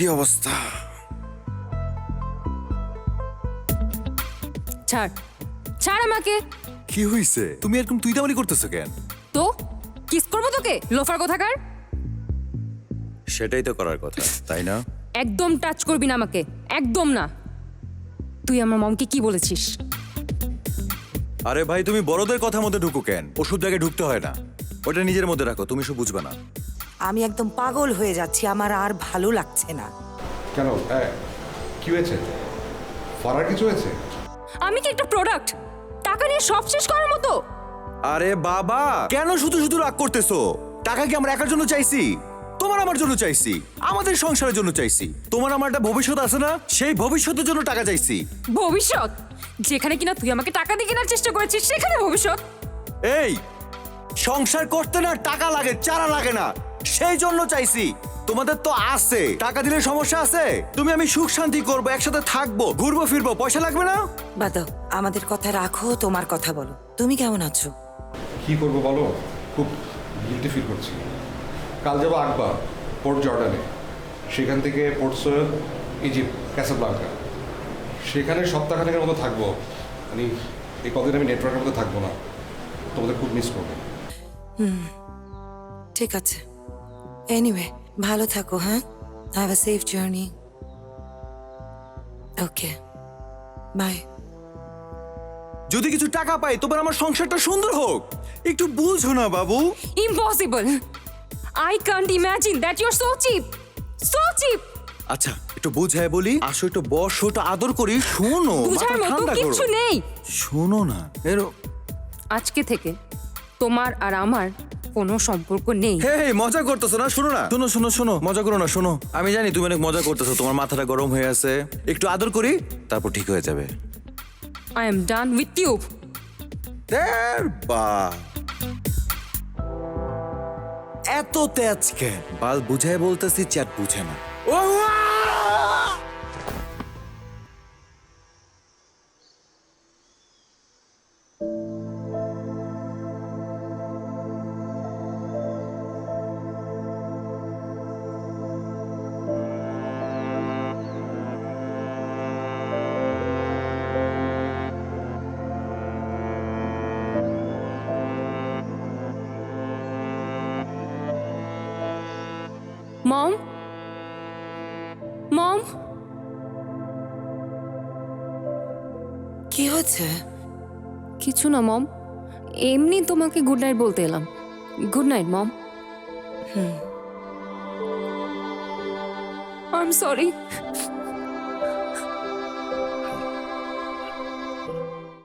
কি অবস্থা? ছাড় ছাড় আমাকে। কি হইছে? তুমি এরকম তুই তেমনি করতেছো কেন? তো কিস করবো তোকে, লোফার কোথাকার। সেটাই তো করার কথা, তাই না? একদম টাচ করবি না আমাকে, একদম না। তুই আমার মমকে কি বলেছিস? আরে ভাই, তুমি বড়দের কথার মধ্যে ঢুকো কেন? ওসব জায়গায় ঢুকতে হয় না, ওটা নিজের মধ্যে রাখো, তুমি সব বুঝবে না। আমি একদম পাগল হয়ে যাচ্ছি, আমার আর ভালো লাগছে না। কেন কি হয়েছে? ফরার কিছু হয়েছে? আমি কি একটা প্রোডাক্ট টাকা নিয়ে সব শেষ করার মতো? আরে বাবা, কেন শুধু শুধু রাগ করতেছো? টাকা কি আমরা একার জন্য চাইছি? তোমার আমার জন্য চাইছি, আমাদের সংসারের জন্য চাইছি। তোমার আমার একটা ভবিষ্যৎ আছে না, সেই ভবিষ্যতের জন্য টাকা চাইছি। ভবিষ্যৎ? যেখানে কিনা তুই আমাকে টাকা দিয়ে কেনার চেষ্টা করেছিস সেখানে ভবিষ্যৎ? এই সংসার করতে না টাকা লাগে, চারা লাগে না, সেই জন্য চাইছি। তোমাদের তো আছে, টাকা দিলে সমস্যা আছে? তুমি আমি সুখ শান্তি করবো, একসাথে থাকবো, ঘুরবো ফিরবো, পয়সা লাগবে না? বাদ দাও, আমাদের কথা রাখো, তোমার কথা বলো। তুমি কেমন আছো? কি করবো বলো, খুব গিল্টি ফিল করছি। কাল যাবো আকবা, পোর্ট জর্ডানে, সেখান থেকে পোর্ট সৈয়দ, ইজিপ্ট, ক্যাসাব্লাঙ্কা। সেখানে সপ্তাহখানেকের মতো থাকবো। মানে এই কদিন আমি নেটওয়ার্কের মধ্যে থাকবো না, তোমাদের খুব মিস করবো। ঠিক আছে, এনিওয়ে ভালো থাকো। হ্যাঁ, have a safe journey. Okay, bye. যদি কিছু টাকা পাই তোমার আমার সংসারটা সুন্দর হোক, একটু বুঝো না বাবু। Impossible. I can't imagine that you are so cheap, so cheap. আচ্ছা একটু বুঝায় বলি, আসো একটু বসো, একটু আদর করি, শোনো, বুঝার মাথা মতো ঠান্ডা করো। কিছু নেই। শোনো না, আজকে থেকে তোমার আর আমার কোনো সম্পর্ক নেই। হে হে, মজা করতেছো না? শোনো না, শোনো শোনো শোনো, মজা করো না, শোনো। আমি জানি তুমি অনেক মজা করতেছো, তোমার মাথাটা গরম হয়ে আছে, একটু আদর করি, তারপর ঠিক হয়ে যাবে। I am done with you. এত তেজ কেন? বাল বুঝায় বলতেছি, চ্যাট বুঝে না। মম, মম। কি হচ্ছে? কিছু না মম, এমনি তোমাকে গুড নাইট বলতে এলাম। Good night mom. I am sorry.